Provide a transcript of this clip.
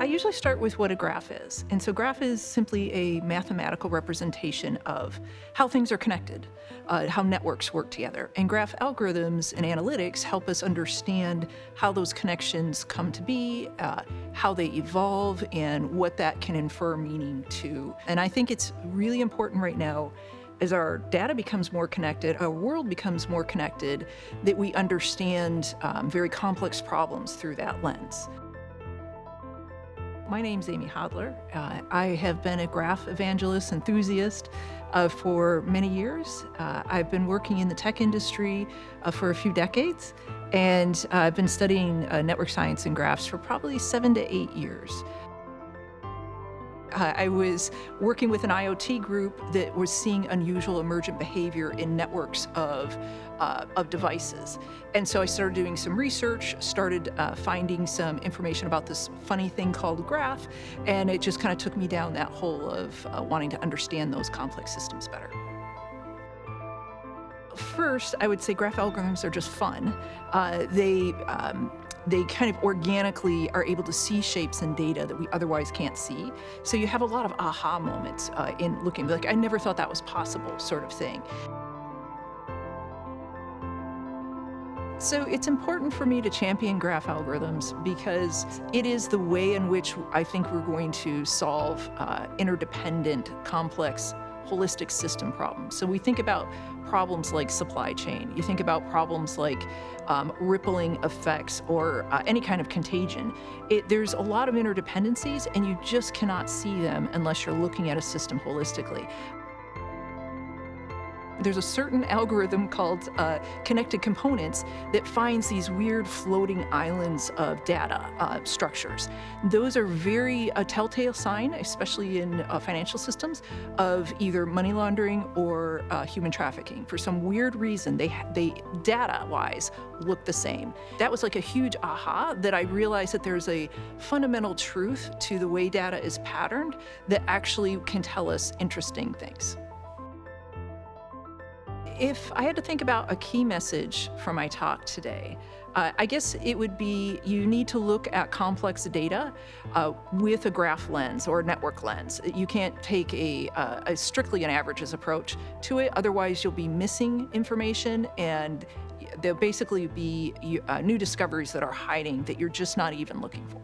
I usually start with what a graph is. And so graph is simply a mathematical representation of how things are connected, how networks work together. And graph algorithms and analytics help us understand how those connections come to be, how they evolve, and what that can infer meaning to. And I think it's really important right now, as our data becomes more connected, our world becomes more connected, that we understand very complex problems through that lens. My name's Amy Hodler. I have been a graph evangelist enthusiast for many years. I've been working in the tech industry for a few decades, and I've been studying network science and graphs for probably 7 to 8 years. I was working with an IoT group that was seeing unusual emergent behavior in networks of devices. And so I started doing some research, started finding some information about this funny thing called graph, and it just kind of took me down that hole of wanting to understand those complex systems better. First, I would say graph algorithms are just fun. They kind of organically are able to see shapes and data that we otherwise can't see. So you have a lot of aha moments in looking, like, I never thought that was possible, sort of thing. So it's important for me to champion graph algorithms because it is the way in which I think we're going to solve interdependent, complex, holistic system problems. So we think about problems like supply chain. You think about problems like rippling effects or any kind of contagion. There's a lot of interdependencies, and you just cannot see them unless you're looking at a system holistically. There's a certain algorithm called connected components that finds these weird floating islands of data structures. Those are a telltale sign, especially in financial systems, of either money laundering or human trafficking. For some weird reason, they data-wise look the same. That was like a huge aha, that I realized that there's a fundamental truth to the way data is patterned that actually can tell us interesting things. If I had to think about a key message from my talk today, I guess it would be you need to look at complex data with a graph lens or a network lens. You can't take a strictly an averages approach to it, otherwise you'll be missing information, and there'll basically be new discoveries that are hiding that you're just not even looking for.